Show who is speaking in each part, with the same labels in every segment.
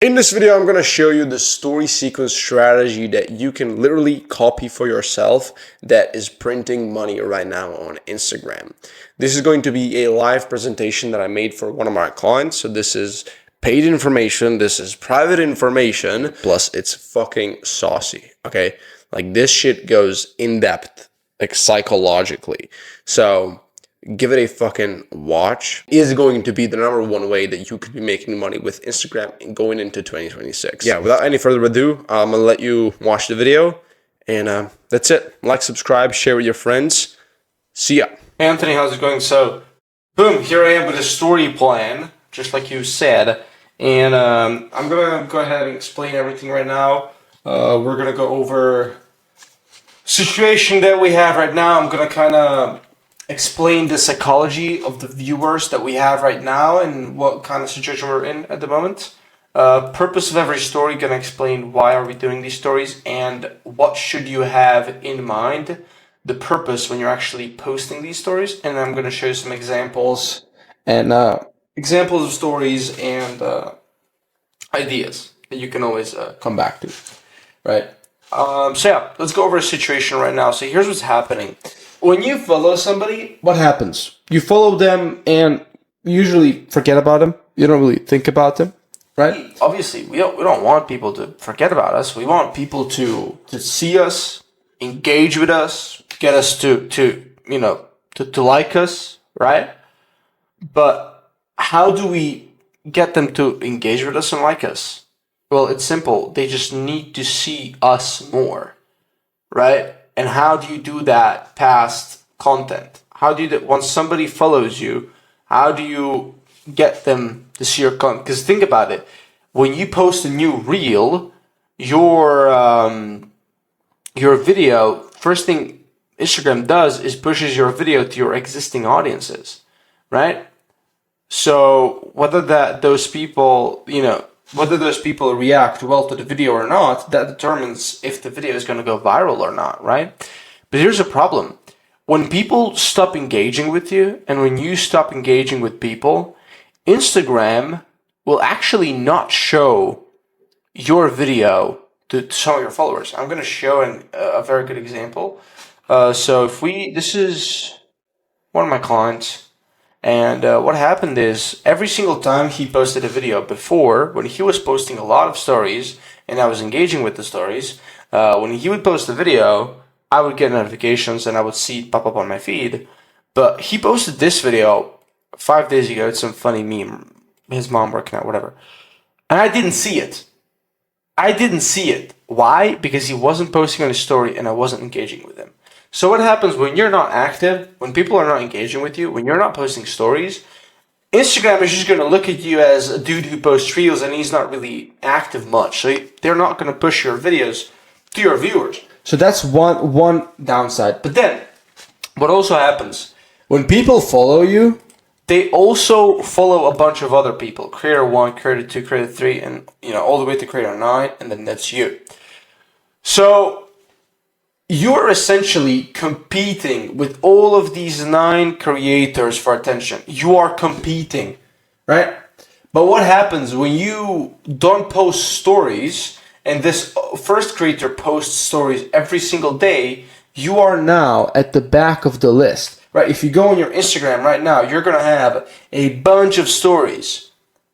Speaker 1: In this video, I'm going to show you the story sequence strategy that you can literally copy for yourself that is printing money right now on Instagram. This is going to be a live presentation that I made for one of my clients. So this is paid information. This is private information. Plus it's fucking saucy. Okay. Like this shit goes in depth, like psychologically. So give it a fucking watch. It is going to be the #1 way that you could be making money with Instagram going into 2026. Yeah, without any further ado, I'm gonna let you watch the video, and that's it. Like, subscribe, share with your friends. See ya.
Speaker 2: Hey Anthony, how's it going? So, boom, here I am with a story plan, just like you said, and I'm gonna go ahead and explain everything right now. We're gonna go over situation that we have right now. I'm gonna kind of explain the psychology of the viewers that we have right now and what kind of situation we're in at the moment. Purpose of every story, gonna explain why are we doing these stories and what should you have in mind, the purpose when you're actually posting these stories, and I'm gonna show you some examples and examples of stories and ideas that you can always come back to, right? So yeah, let's go over a situation right now. So here's what's happening. When you follow somebody, what happens? You follow them and usually forget about them. You don't really think about them, right? Obviously, we don't want people to forget about us. We want people to see us, engage with us, get us to like us, right? But how do we get them to engage with us and like us? Well, it's simple. They just need to see us more, right? And how do you do that past content? How do you do that once somebody follows you? How do you get them to see your content? Because think about it. When you post a new reel, your video, first thing Instagram does is pushes your video to your existing audiences, right? So whether those people react well to the video or not, that determines if the video is going to go viral or not, right? But here's a problem. When people stop engaging with you and when you stop engaging with people, Instagram will actually not show your video to some of your followers. I'm going to show a very good example. This is one of my clients. And what happened is every single time he posted a video before, when he was posting a lot of stories and I was engaging with the stories, when he would post a video, I would get notifications and I would see it pop up on my feed. But he posted this video 5 days ago. It's some funny meme, his mom working out, whatever. And I didn't see it. Why? Because he wasn't posting on his story and I wasn't engaging with him. So what happens when you're not active, when people are not engaging with you, when you're not posting stories, Instagram is just going to look at you as a dude who posts reels and he's not really active much. So they're not going to push your videos to your viewers. So that's one downside. But then what also happens, when people follow you, they also follow a bunch of other people. Creator 1, Creator 2, Creator 3, and all the way to Creator 9, and then that's you. So you're essentially competing with all of these 9 creators for attention. You are competing, right? But what happens when you don't post stories and this first creator posts stories every single day, you are now at the back of the list, right? If you go on your Instagram right now, you're going to have a bunch of stories,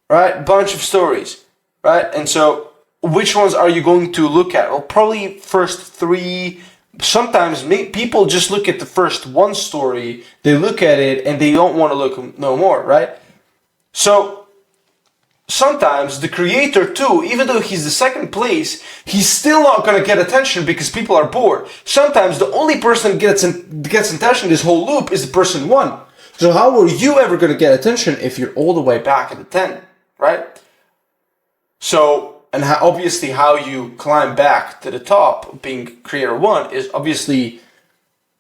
Speaker 2: right? Right? And so which ones are you going to look at? Well, probably first 3. Sometimes people just look at the first 1 story, they look at it and they don't want to look no more, right? So sometimes the creator too, even though he's the second place, he's still not going to get attention because people are bored. Sometimes the only person gets attention in this whole loop is the person 1. So how are you ever going to get attention if you're all the way back at the 10, right? So and obviously how you climb back to the top, being creator 1, is obviously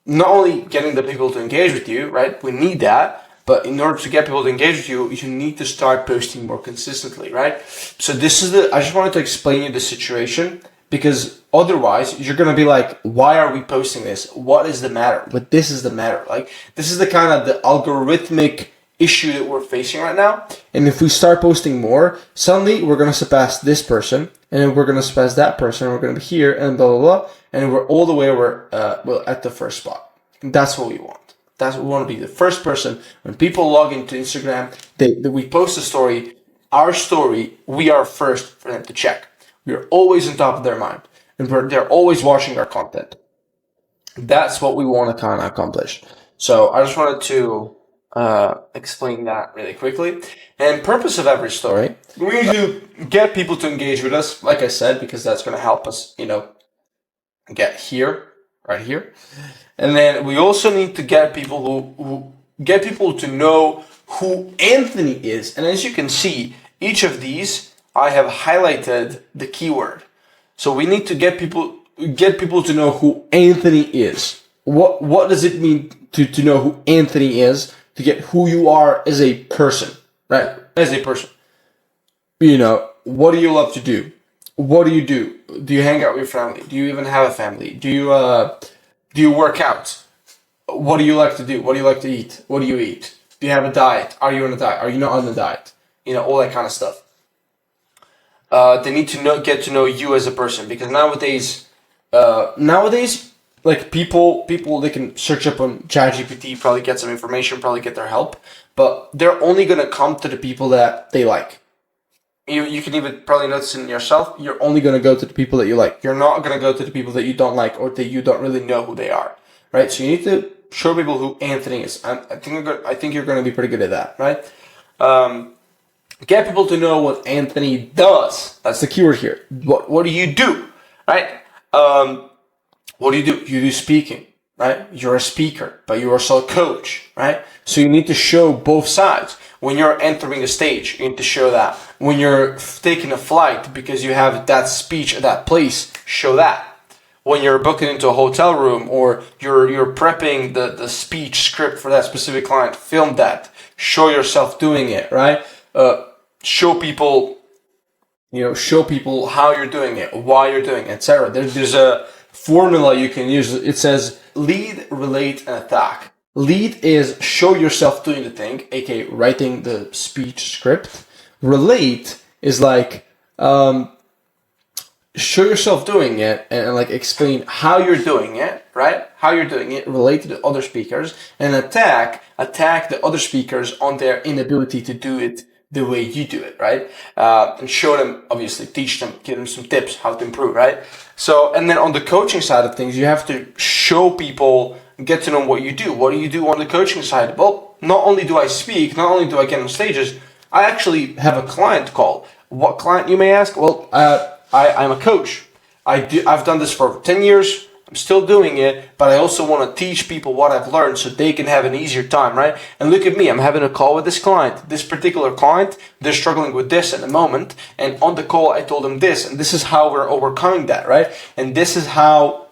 Speaker 2: not only getting the people to engage with you, right? We need that. But in order to get people to engage with you, you need to start posting more consistently, right? So I just wanted to explain you the situation, because otherwise you're going to be like, why are we posting this? What is the matter? But this is the matter. Like, this is the kind of the algorithmic issue that we're facing right now. And if we start posting more, suddenly we're going to surpass this person, and then we're going to surpass that person, and we're going to be here, and blah, blah, blah. And we're all the way, we're at the first spot. And that's what we want. That's what we want to be, the first person. When people log into Instagram, we post a story, our story, we are first for them to check. We are always on top of their mind, and they're always watching our content. That's what we want to kind of accomplish. So I just wanted to explain that really quickly. And purpose of every story, we need to get people to engage with us, like I said, because that's going to help us, get here, right here. And then we also need to get people who get people to know who Anthony is. And as you can see, each of these, I have highlighted the keyword. So we need to get people to know who Anthony is. What does it mean to know who Anthony is? To get who you are as a person, right? As a person. What do you love to do? What do you do? Do you hang out with your family? Do you even have a family? Do you work out? What do you like to do? What do you like to eat? What do you eat? Do you have a diet? Are you on a diet? Are you not on a diet? All that kind of stuff. They need to get to know you as a person, because nowadays, like people, they can search up on ChatGPT, probably get some information, probably get their help, but they're only gonna come to the people that they like. You can even probably notice in yourself, you're only gonna go to the people that you like. You're not gonna go to the people that you don't like or that you don't really know who they are, right? So you need to show people who Anthony is. I think you're gonna be pretty good at that, right? Get people to know what Anthony does. That's the keyword here. What do you do, right? What do? You do speaking, right? You're a speaker, but you're also a coach, right? So you need to show both sides. When you're entering a stage, you need to show that. When you're taking a flight because you have that speech at that place, show that. When you're booking into a hotel room or you're prepping the speech script for that specific client, film that. Show yourself doing it, right? Show people how you're doing it, why you're doing it, etc. There's a formula you can use. It says lead, relate, and attack. Lead is show yourself doing the thing, aka writing the speech script. Relate is like show yourself doing it and like explain how you're doing it, right? How you're doing it, relate to the other speakers, and attack the other speakers on their inability to do it the way you do it, right? And show them, obviously, teach them, give them some tips how to improve, right? So, and then on the coaching side of things, you have to show people, get to know what you do. What do you do on the coaching side? Well, not only do I speak, not only do I get on stages, I actually have a client call. What client, you may ask? Well, I'm a coach. I've done this for 10 years. I'm still doing it, but I also want to teach people what I've learned so they can have an easier time, right? And look at me, I'm having a call with this client. This particular client, they're struggling with this at the moment, and on the call I told them this, and this is how we're overcoming that, right? And this is how,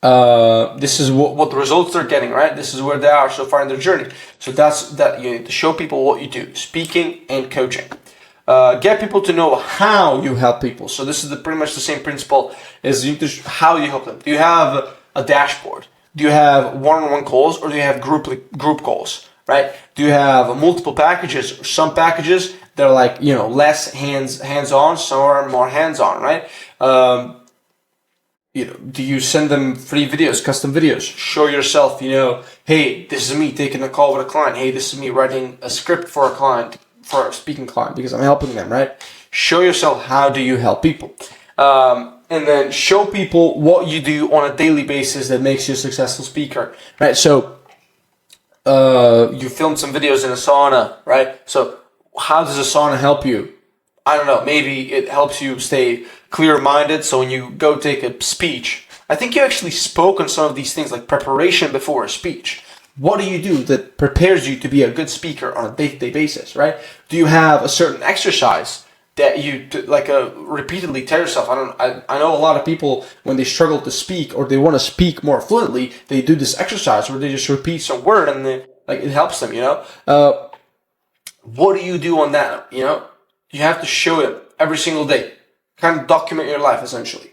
Speaker 2: this is what the results they're getting, right? This is where they are so far in their journey. So that's that. You need to show people what you do, speaking and coaching. Get people to know how you help people. So this is pretty much the same principle as how you help them. Do you have a dashboard? Do you have one-on-one calls, or do you have group calls? Right? Do you have multiple packages? Some packages they're like less hands-on, some are more hands-on, right? Do you send them free videos, custom videos? Show yourself. Hey, this is me taking a call with a client. Hey, this is me writing a script for a client. For a speaking client, because I'm helping them, right? Show yourself how do you help people, and then show people what you do on a daily basis that makes you a successful speaker, right? So you filmed some videos in a sauna, right? So how does a sauna help you? I don't know, maybe it helps you stay clear-minded, so when you go take a speech, I think you actually spoke on some of these things like preparation before a speech. What do you do that prepares you to be a good speaker on a day-to-day basis, right? Do you have a certain exercise that you repeatedly tell yourself? I know a lot of people, when they struggle to speak or they want to speak more fluently, they do this exercise where they just repeat some word and it helps them. What do you do on that? You have to show it every single day. Kind of document your life essentially.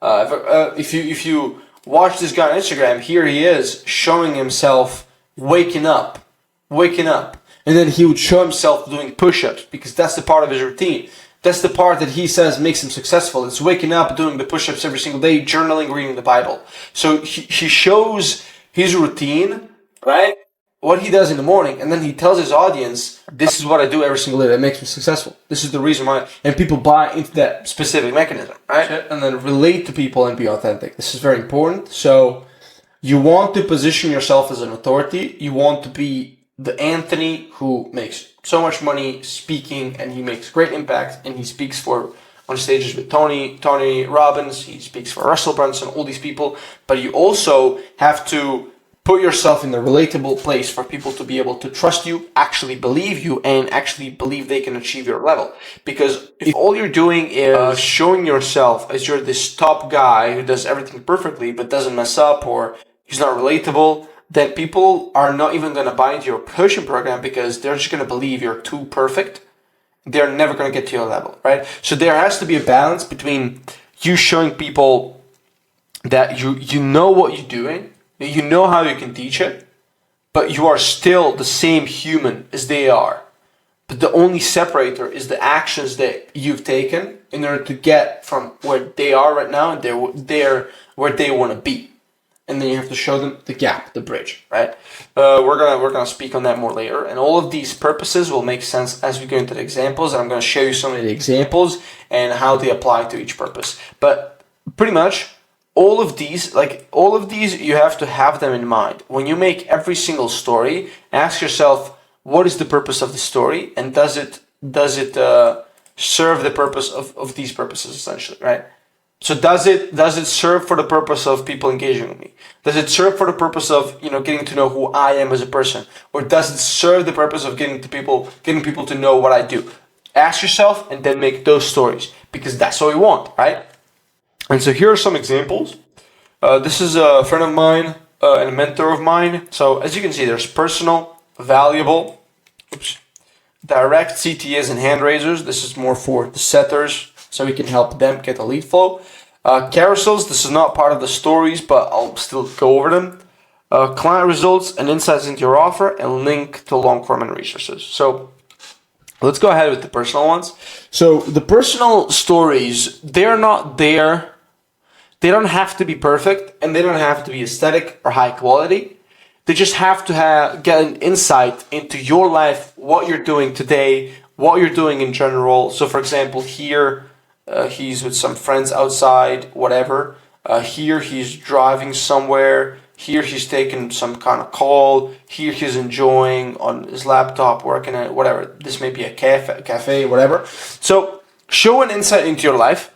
Speaker 2: If you watch this guy on Instagram, here he is showing himself waking up, And then he would show himself doing push-ups because that's the part of his routine. That's the part that he says makes him successful. It's waking up, doing the push-ups every single day, journaling, reading the Bible. So he shows his routine, right? What he does in the morning, and then he tells his audience, this is what I do every single day that makes me successful. This is the reason why. And people buy into that specific mechanism, right? And then relate to people and be authentic. This is very important. So you want to position yourself as an authority. You want to be the Anthony who makes so much money speaking, and he makes great impact, and he speaks for on stages with Tony Robbins, he speaks for Russell Brunson, all these people. But you also have to put yourself in the relatable place for people to be able to trust you, actually believe you, and actually believe they can achieve your level. Because if all you're doing is showing yourself as you're this top guy who does everything perfectly but doesn't mess up, or he's not relatable, then people are not even going to buy into your coaching program because they're just going to believe you're too perfect. They're never going to get to your level, right? So there has to be a balance between you showing people that you know what you're doing, you know how you can teach it, but you are still the same human as they are. But the only separator is the actions that you've taken in order to get from where they are right now and they're where they want to be. And then you have to show them the gap, the bridge, right? We're gonna speak on that more later. And all of these purposes will make sense as we go into the examples. And I'm gonna show you some of the examples and how they apply to each purpose. But pretty much all of these, you have to have them in mind. When you make every single story, ask yourself, what is the purpose of the story? And does it serve the purpose of these purposes, essentially, right? So does it serve for the purpose of people engaging with me? Does it serve for the purpose of getting to know who I am as a person? Or does it serve the purpose of getting people to know what I do? Ask yourself and then make those stories, because that's what we want, right? And so here are some examples. This is a friend of mine and a mentor of mine. So as you can see, there's personal, valuable, direct CTAs and hand raisers. This is more for the setters, so we can help them get a lead flow. Carousels, this is not part of the stories, but I'll still go over them. Client results and insights into your offer, and link to long-form and resources. So let's go ahead with the personal ones. So the personal stories, they're not there. They don't have to be perfect, and they don't have to be aesthetic or high quality. They just have to get an insight into your life, what you're doing today, what you're doing in general. So for example, here, he's with some friends outside, whatever. Here he's driving somewhere. Here he's taking some kind of call. Here he's enjoying on his laptop, working at whatever. This may be a cafe, whatever. So show an insight into your life.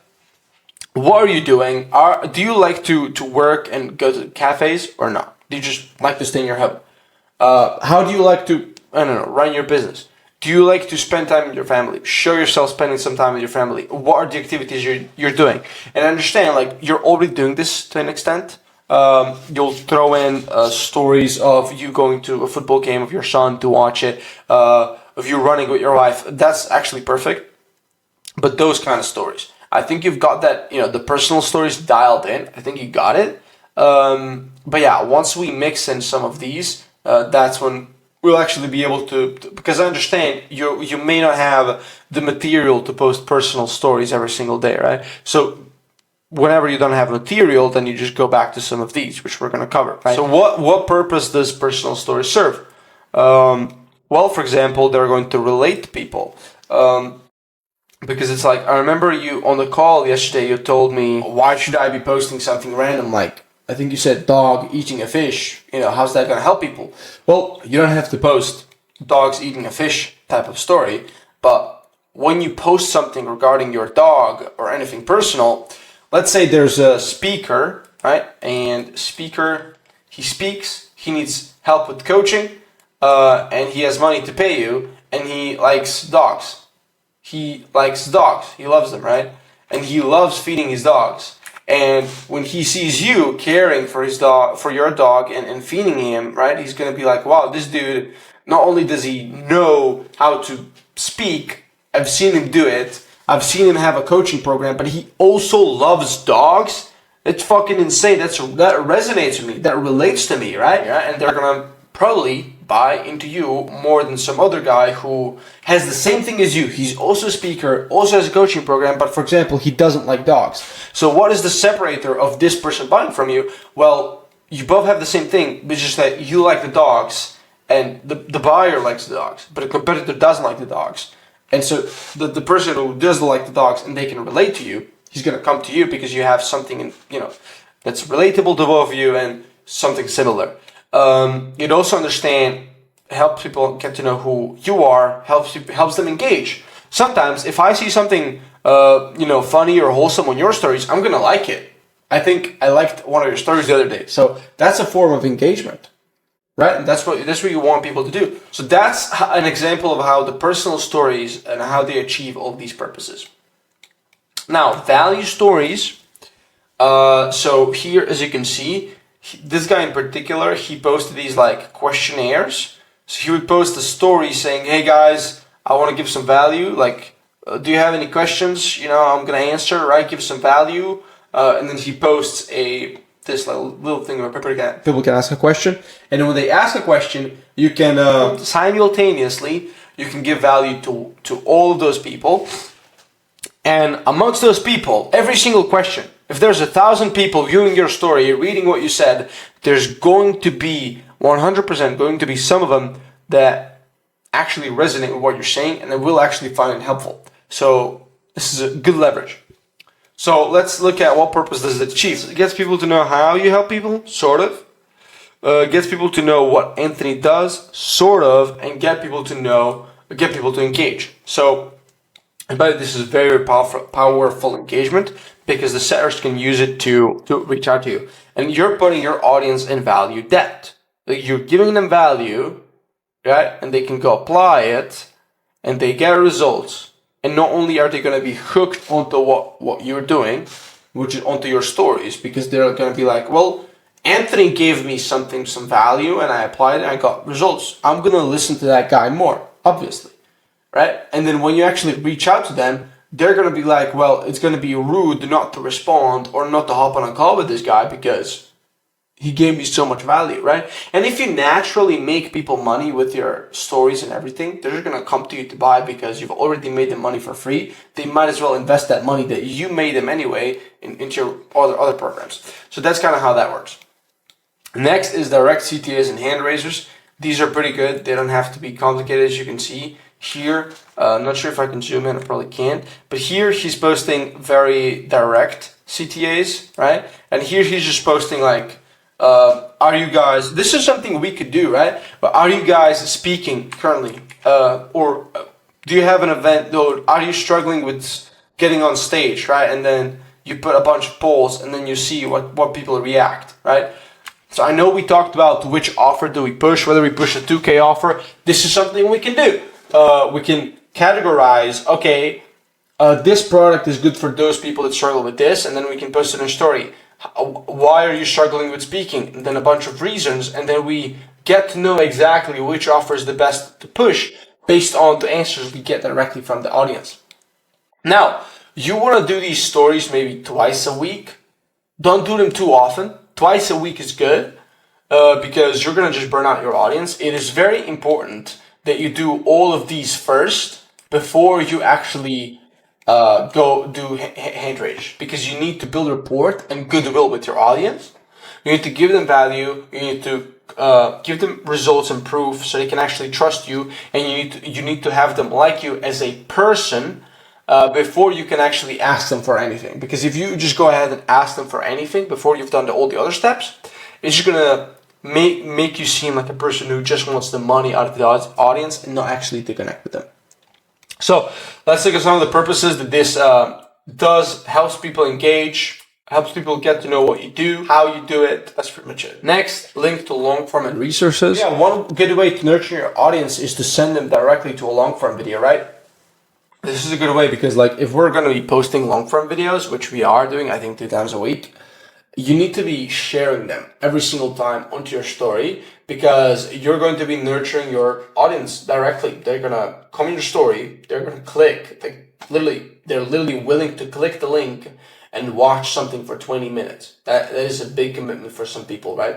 Speaker 2: What are you doing? Do you like to work and go to cafes or not? Do you just like to stay in your home? How do you like to, run your business? Do you like to spend time with your family? Show yourself spending some time with your family. What are the activities you're doing? And understand, you're already doing this to an extent. You'll throw in stories of you going to a football game of your son to watch it, of you running with your wife. That's actually perfect. But those kind of stories, I think you've got that, the personal stories dialed in. I think you got it. But yeah, once we mix in some of these, that's when we'll actually be able to, because I understand you may not have the material to post personal stories every single day, right? So whenever you don't have material, then you just go back to some of these, which we're going to cover, right? So what purpose does personal stories serve? Well, for example, they're going to relate to people. Because it's I remember you on the call yesterday, you told me, why should I be posting something random? I think you said dog eating a fish. How's that going to help people? Well, you don't have to post dogs eating a fish type of story. But when you post something regarding your dog or anything personal, let's say there's a speaker, right? And he speaks, he needs help with coaching, and he has money to pay you, and he likes dogs. He likes dogs. He loves them, right? And he loves feeding his dogs. And when he sees you caring for his dog, for your dog, and feeding him, right? He's gonna be like, wow, this dude, not only does he know how to speak, I've seen him do it, I've seen him have a coaching program, but he also loves dogs. It's fucking insane. That resonates with me. That relates to me, right? Yeah, and they're gonna probably buy into you more than some other guy who has the same thing as you. He's also a speaker, also has a coaching program, but for example, he doesn't like dogs. So what is the separator of this person buying from you? Well, you both have the same thing, but just that you like the dogs and the buyer likes the dogs, but a competitor doesn't like the dogs. And so the person who doesn't like the dogs and they can relate to you, he's going to come to you because you have something, that's relatable to both of you and something similar. You'd also understand, helps people get to know who you are, helps them engage. Sometimes if I see something, funny or wholesome on your stories, I'm going to like it. I think I liked one of your stories the other day. So that's a form of engagement, right? And that's what you want people to do. So that's an example of how the personal stories and how they achieve all these purposes. Now, value stories. So here, as you can see, this guy in particular, he posted these like questionnaires. So he would post a story saying, "Hey guys, I want to give some value. Like, do you have any questions? I'm gonna answer. Right? Give some value." And then he posts this little thing where people can ask a question, and then when they ask a question, you can simultaneously you can give value to all of those people. And amongst those people, every single question, if there's 1,000 people viewing your story, reading what you said, there's going to be 100% going to be some of them that actually resonate with what you're saying and they will actually find it helpful. So this is a good leverage. So let's look at what purpose does it achieve. It gets people to know how you help people, sort of. Gets people to know what Anthony does, sort of, and get people to engage. So, and by the way, this is very powerful engagement because the setters can use it to reach out to you. And you're putting your audience in value depth. You're giving them value, right? And they can go apply it and they get results. And not only are they going to be hooked onto what you're doing, which is onto your stories, because they're going to be like, well, Anthony gave me some value and I applied it and I got results. I'm going to listen to that guy more, obviously. Right? And then when you actually reach out to them, they're going to be like, well, it's going to be rude not to respond or not to hop on a call with this guy because he gave me so much value, right? And if you naturally make people money with your stories and everything, they're going to come to you to buy because you've already made them money for free. They might as well invest that money that you made them anyway into your other programs. So that's kind of how that works. Next is direct CTAs and hand raisers. These are pretty good. They don't have to be complicated, as you can see. Here, I'm not sure if I can zoom in, I probably can't. But here he's posting very direct CTAs, right? And here he's just posting like, are you guys, this is something we could do, right? But are you guys speaking currently? Or do you have an event, or are you struggling with getting on stage, right? And then you put a bunch of polls and then you see what people react, right? So I know we talked about which offer do we push, whether we push a 2K offer. This is something we can do. We can categorize, okay, this product is good for those people that struggle with this, and then we can post it in a story. Why are you struggling with speaking? And then a bunch of reasons, and then we get to know exactly which offer is the best to push based on the answers we get directly from the audience. Now, you want to do these stories maybe twice a week. Don't do them too often. Twice a week is good because you're going to just burn out your audience. It is very important that you do all of these first before you actually go do hand raise, because you need to build rapport and goodwill with your audience. You need to give them value. You need to give them results and proof so they can actually trust you, and you need to have them like you as a person before you can actually ask them for anything. Because if you just go ahead and ask them for anything before you've done all the other steps, it's just gonna make you seem like a person who just wants the money out of the audience and not actually to connect with them. So let's look at some of the purposes that this does. Helps people engage, helps people get to know what you do, how you do it. That's pretty much it. Next, link to long form and resources. Yeah, one good way to nurture your audience is to send them directly to a long form video, right? This is a good way because, like, if we're going to be posting long form videos, which we are doing, I think 2 times a week, you need to be sharing them every single time onto your story, because you're going to be nurturing your audience directly. They're going to come in your story, they're going to click, they're literally willing to click the link and watch something for 20 minutes. That is a big commitment for some people, right?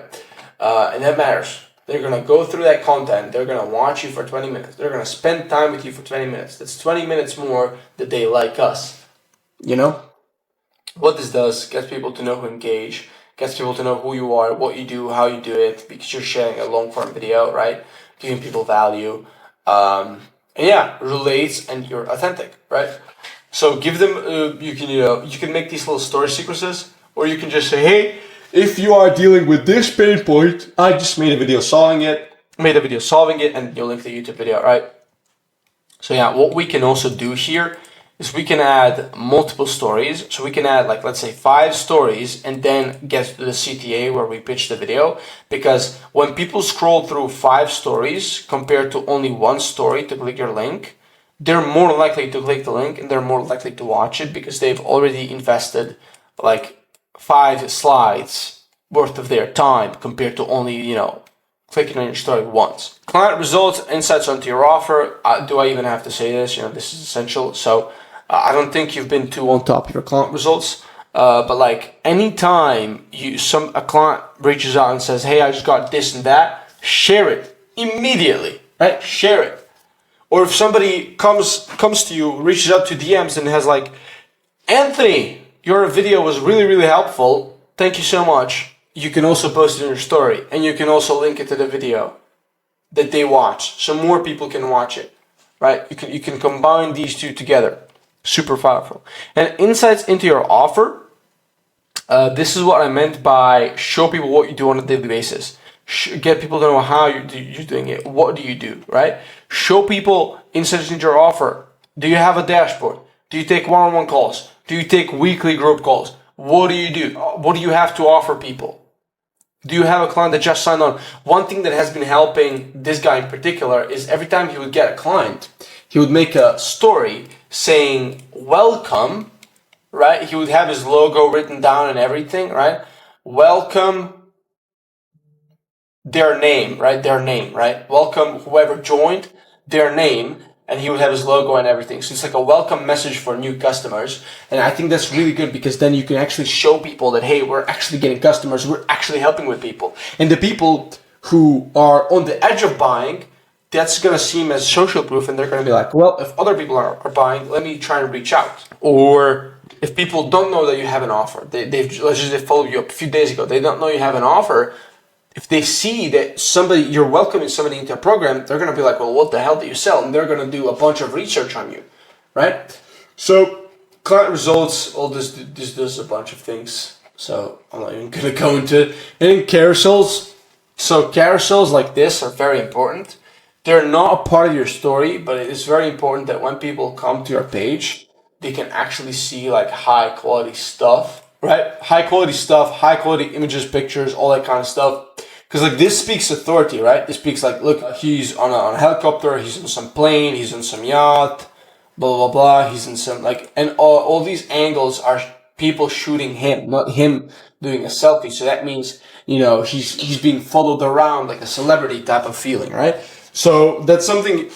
Speaker 2: And that matters. They're gonna go through that content. They're gonna watch you for 20 minutes. They're gonna spend time with you for 20 minutes. That's 20 minutes more that they like us. You know? What this does, gets people to know who engage, gets people to know who you are, what you do, how you do it, because you're sharing a long form video, right? Giving people value. And yeah, relates, and you're authentic, right? So give them, you can make these little story sequences, or you can just say, hey, if you are dealing with this pain point, I just made a video solving it, and you'll link the YouTube video, right? So yeah, what we can also do here is we can add multiple stories. So we can add, like, let's say 5 stories and then get to the CTA where we pitch the video. Because when people scroll through 5 stories compared to only 1 story to click your link, they're more likely to click the link and they're more likely to watch it because they've already invested like 5 slides worth of their time compared to only, clicking on your story once. Client results, insights onto your offer. Do I even have to say this? This is essential. So I don't think you've been too on top of your client results. But like anytime a client reaches out and says, hey, I just got this and that, share it immediately, right? Share it. Or if somebody comes to you, reaches out to DMs and has like, Anthony, your video was really, really helpful. Thank you so much. You can also post it in your story, and you can also link it to the video that they watch, so more people can watch it, right? You can combine these two together. Super powerful. And insights into your offer. This is what I meant by show people what you do on a daily basis. Get people to know how you're doing it. What do you do, right? Show people insights into your offer. Do you have a dashboard? Do you take one-on-one calls? Do you take weekly group calls? What do you do? What do you have to offer people? Do you have a client that just signed on? One thing that has been helping this guy in particular is every time he would get a client, he would make a story saying, welcome, right? He would have his logo written down and everything, right? Welcome their name, right? Their name, right? Welcome whoever joined, their name, and he would have his logo and everything. So it's like a welcome message for new customers. And I think that's really good because then you can actually show people that, hey, we're actually getting customers. We're actually helping with people. And the people who are on the edge of buying, that's going to seem as social proof. And they're going to be like, well, if other people are buying, let me try and reach out. Or if people don't know that you have an offer, they followed you up a few days ago, they don't know you have an offer. If they see that you're welcoming somebody into a program, they're going to be like, well, what the hell do you sell? And they're going to do a bunch of research on you, right? So client results, all this does a bunch of things. So I'm not even going to go into it. And carousels. So carousels like this are very important. They're not a part of your story, but it is very important that when people come to your page, they can actually see like high quality stuff, right? High quality stuff, high quality images, pictures, all that kind of stuff. Because like this speaks authority, right? This speaks like, look, he's on a helicopter, he's on some plane, he's on some yacht, blah, blah, blah. He's in some and all these angles are people shooting him, not him doing a selfie. So that means, he's being followed around like a celebrity type of feeling, right? So that's something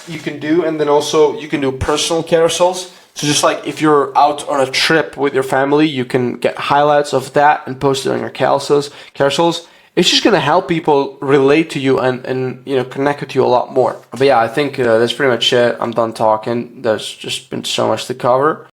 Speaker 2: you can do. And then also you can do personal carousels. So just like if you're out on a trip with your family, you can get highlights of that and post it on your carousels. It's just going to help people relate to you and connect with you a lot more. But yeah, I think that's pretty much it. I'm done talking. There's just been so much to cover.